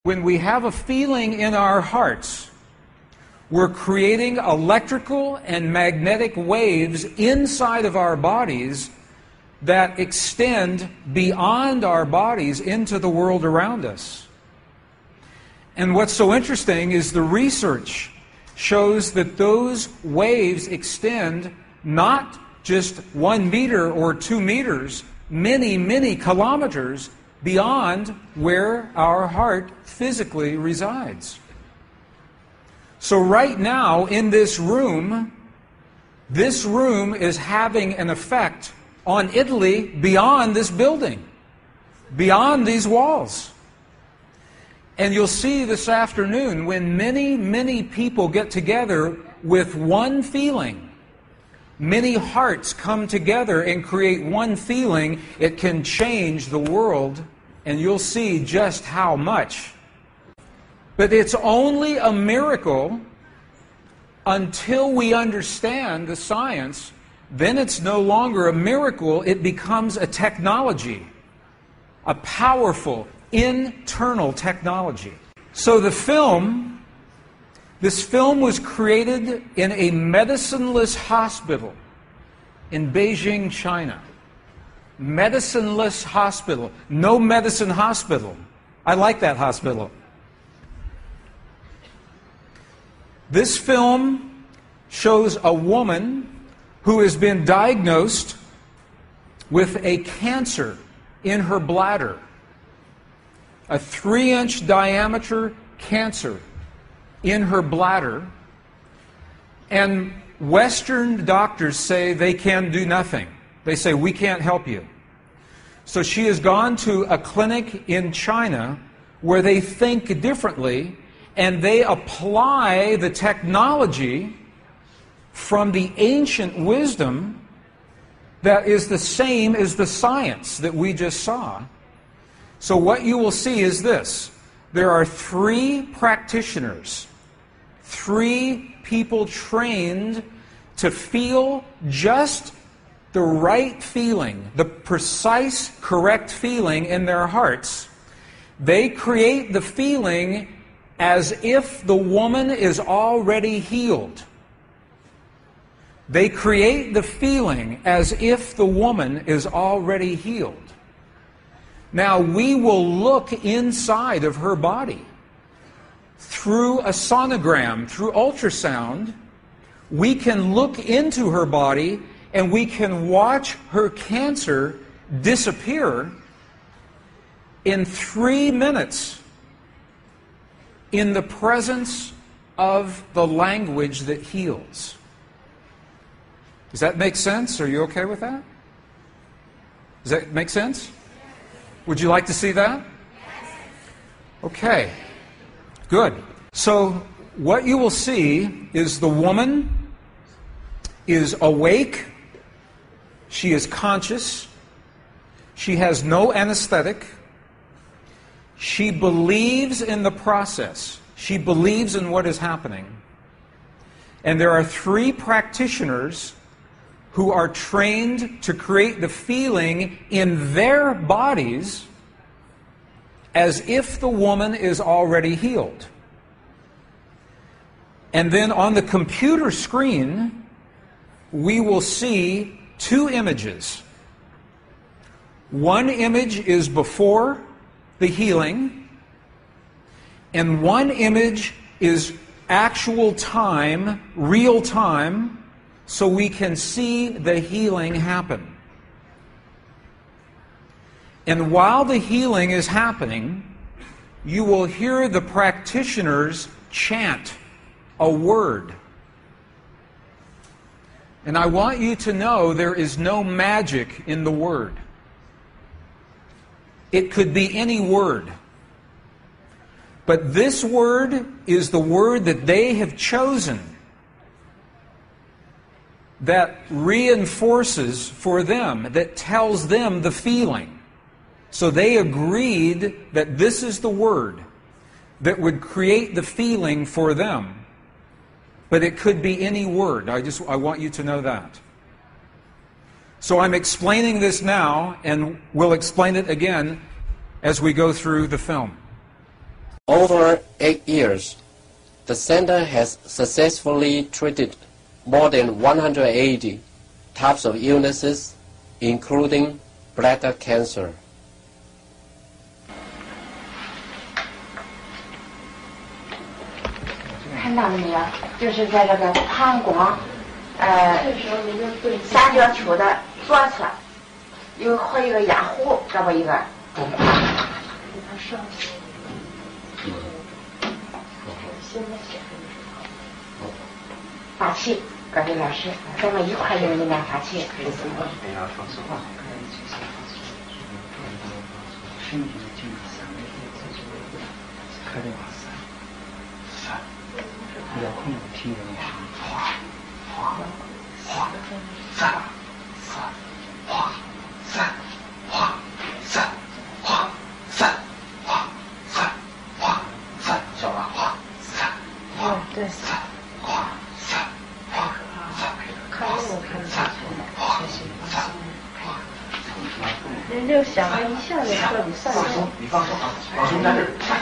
When we have a feeling in our hearts, we're creating electrical and magnetic waves inside of our bodies that extend beyond our bodies into the world around us. And what's so interesting is the research shows that those waves extend not just 1 meter or 2 meters, many, many kilometers beyond where our heart physically resides. So right now in this room is having an effect on Italy beyond this building, beyond these walls. And you'll see this afternoon when many, many people get together with one feeling, many hearts come together and create one feeling, it can change the world, and you'll see just how much. But it's only a miracle until we understand the science. Then it's no longer a miracle, it becomes a technology, a powerful internal technology. So this film was created in a medicineless hospital in Beijing, China. Medicineless hospital, no medicine hospital. I like that hospital. This film shows a woman who has been diagnosed with a cancer in her bladder, a 3-inch diameter cancer in her bladder, and Western doctors say they can do nothing. They say, we can't help you. So she has gone to a clinic in China where they think differently, and they apply the technology from the ancient wisdom that is the same as the science that we just saw. So what you will see is this. There are 3 practitioners, 3 people trained to feel just the right feeling, the precise, correct feeling in their hearts. They create the feeling as if the woman is already healed. They create the feeling as if the woman is already healed. Now, we will look inside of her body through a sonogram, through ultrasound. We can look into her body and we can watch her cancer disappear in 3 minutes in the presence of the language that heals. Does that make sense? Are you okay with that? Does that make sense? Would you like to see that? Okay, good. So what you will see is the woman is awake, she is conscious, she has no anesthetic, she believes in the process, she believes in what is happening. And there are 3 practitioners who are trained to create the feeling in their bodies as if the woman is already healed. And then on the computer screen, we will see 2 images. One image is before the healing, and one image is actual time, real time, so we can see the healing happen. And while the healing is happening, you will hear the practitioners chant a word. And I want you to know there is no magic in the word. It could be any word. But this word is the word that they have chosen that reinforces for them, that tells them the feeling. So they agreed that this is the word that would create the feeling for them. But it could be any word. I want you to know that. So I'm explaining this now, and we'll explain it again as we go through the film. Over 8 years, the center has successfully treated more than 180 types of illnesses, including bladder cancer. 看到了没有？就是在这个膀胱三角球的左侧有和一个压壶，这么一个。发气，各位老师，咱们一块用人家发气。比较控制听人话，哗哗哗，三三哗三哗三哗三哗三哗三，晓得吧？哗三哗对三哗三哗三，看我看三哗三哗。人就想了一下子彻底散松，你放松啊，放松在这儿，三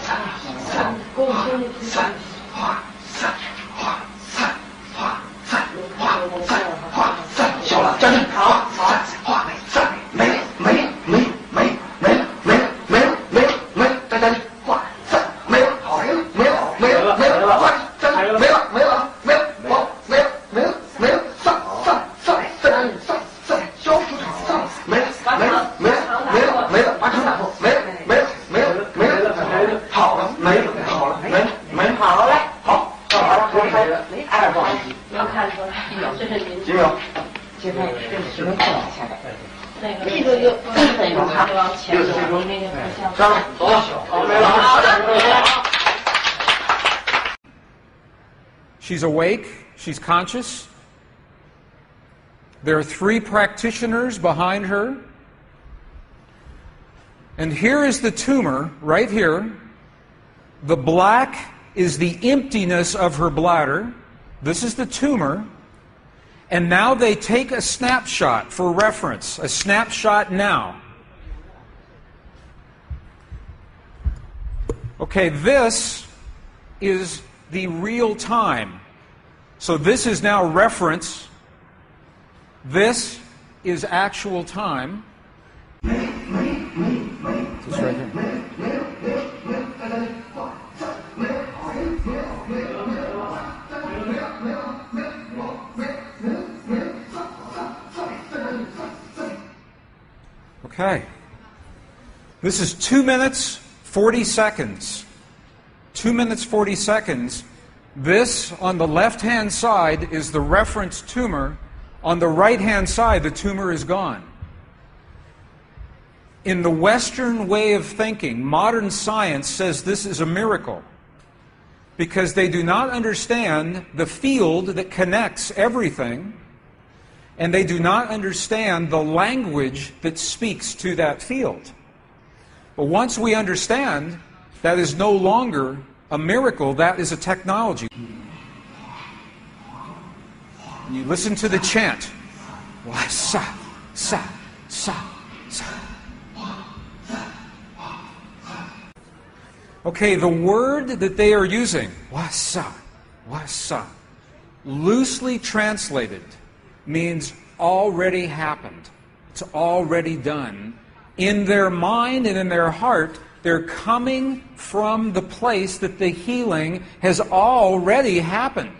三三哗。三哗三哗三哗三哗三，小了，站正，好，三哗三，没了没了没了没了没了没了没了没了没了，再站正，哗三没了，好没了没了没了没了，哗站正，没了没了没了，好没了没了没了，上上上上上上，交出场上，没了没了没了没了没了，把场打破，没了没了没了没了没了，好了没了好了没了没了，好嘞好。哎，不好意思，能看出来，这是您。几秒？几分？这能看下来。那个这个就分钟哈，前面那个上走了，好，没了。She's awake. She's conscious. There are 3 practitioners behind her. And here is the tumor, right here. The black is the emptiness of her bladder. This is the tumor. And now they take a snapshot for reference, a snapshot now. Okay, this is the real time. So this is now reference. This is actual time. This right here. Okay. This is 2 minutes, 40 seconds. 2 minutes, 40 seconds. This, on the left-hand side, is the reference tumor. On the right-hand side, the tumor is gone. In the Western way of thinking, modern science says this is a miracle because they do not understand the field that connects everything, and they do not understand the language that speaks to that field. But once we understand, that is no longer a miracle, that is a technology. You listen to the chant. Sa, sa, sa, sa. Okay, the word that they are using, wasa, wasa, loosely translated, means already happened. It's already done. In their mind and in their heart, they're coming from the place that the healing has already happened.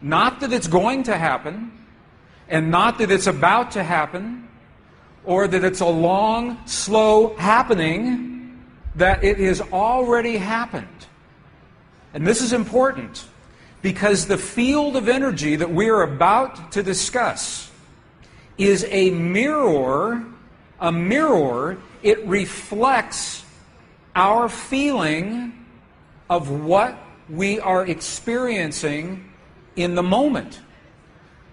Not that it's going to happen, and not that it's about to happen, or that it's a long, slow happening, that it has already happened. And this is important, because the field of energy that we are about to discuss is a mirror. A mirror, it reflects our feeling of what we are experiencing in the moment.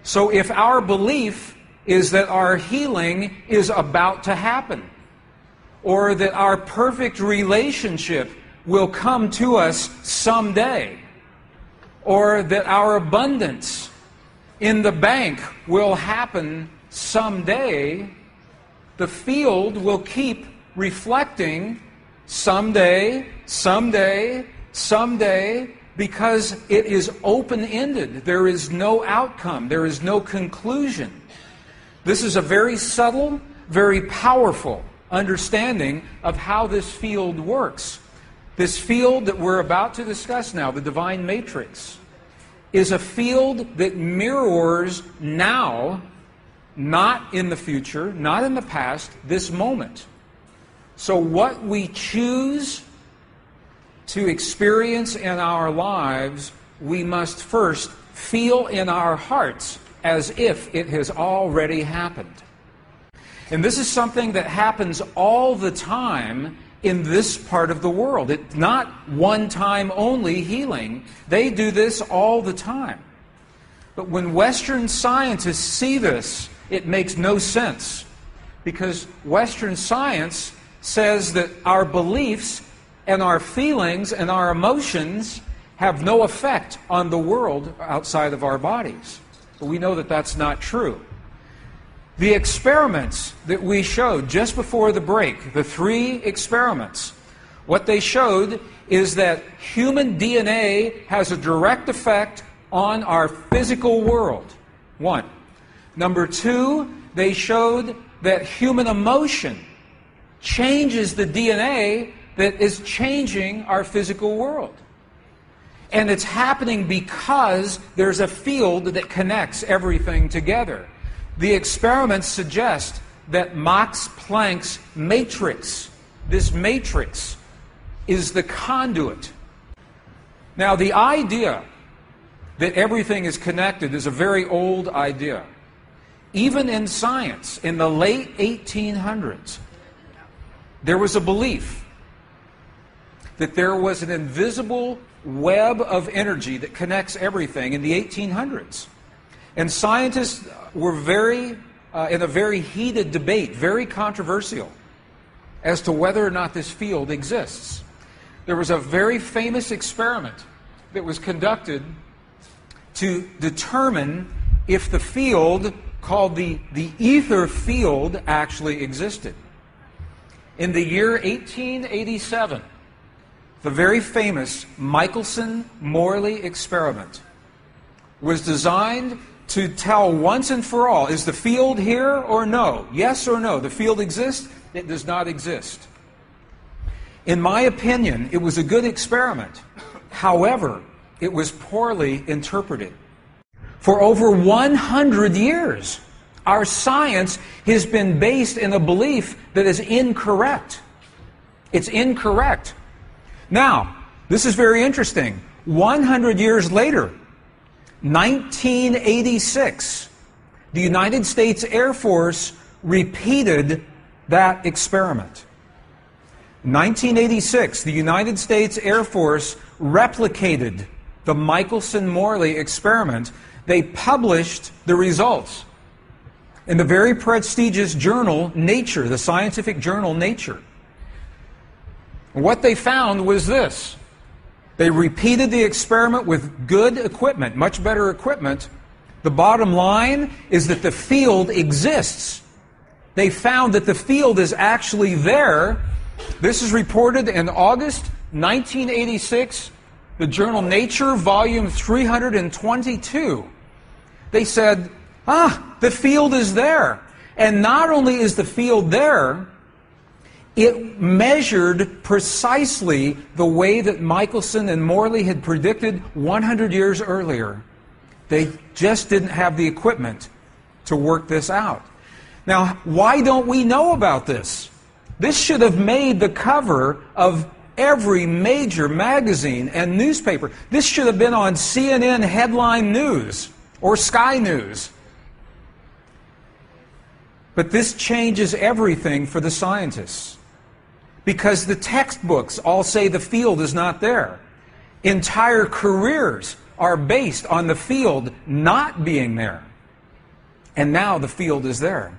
So if our belief is that our healing is about to happen, or that our perfect relationship will come to us someday, or that our abundance in the bank will happen someday, the field will keep reflecting someday, someday, someday, because it is open-ended. There is no outcome. There is no conclusion. This is a very subtle, very powerful understanding of how this field works. This field that we're about to discuss now, the divine matrix, is a field that mirrors now, not in the future, not in the past, this moment. So what we choose to experience in our lives, we must first feel in our hearts as if it has already happened. And this is something that happens all the time in this part of the world. It's not one-time only healing. They do this all the time. But when Western scientists see this, it makes no sense. Because Western science says that our beliefs and our feelings and our emotions have no effect on the world outside of our bodies. But we know that that's not true. The experiments that we showed just before the break, the 3 experiments, what they showed is that human DNA has a direct effect on our physical world. 1. Number 2, they showed that human emotion changes the DNA that is changing our physical world. And it's happening because there's a field that connects everything together. The experiments suggest that Max Planck's matrix, this matrix, is the conduit. Now, the idea that everything is connected is a very old idea. Even in science, in the late 1800s, there was a belief that there was an invisible web of energy that connects everything in the 1800s. And scientists were in a very heated debate, very controversial, as to whether or not this field exists. There was a very famous experiment that was conducted to determine if the field called the ether field actually existed. In the year 1887, the very famous Michelson-Morley experiment was designed to tell once and for all, is the field here or no? Yes or no? The field exists? It does not exist. In my opinion, it was a good experiment. However, it was poorly interpreted. For over 100 years, our science has been based in a belief that is incorrect. It's incorrect. Now, this is very interesting. 100 years later, 1986, the United States Air Force repeated that experiment. 1986, the United States Air Force replicated the Michelson-Morley experiment. They published the results in the very prestigious journal Nature, the scientific journal Nature. What they found was this. They repeated the experiment with good equipment, much better equipment. The bottom line is that the field exists. They found that the field is actually there. This is reported in August 1986, the journal Nature, volume 322. They said, the field is there. And not only is the field there, it measured precisely the way that Michelson and Morley had predicted 100 years earlier. They just didn't have the equipment to work this out. Now, why don't we know about this? This should have made the cover of every major magazine and newspaper. This should have been on CNN headline news or Sky News. But this changes everything for the scientists. Because the textbooks all say the field is not there. Entire careers are based on the field not being there. And now the field is there.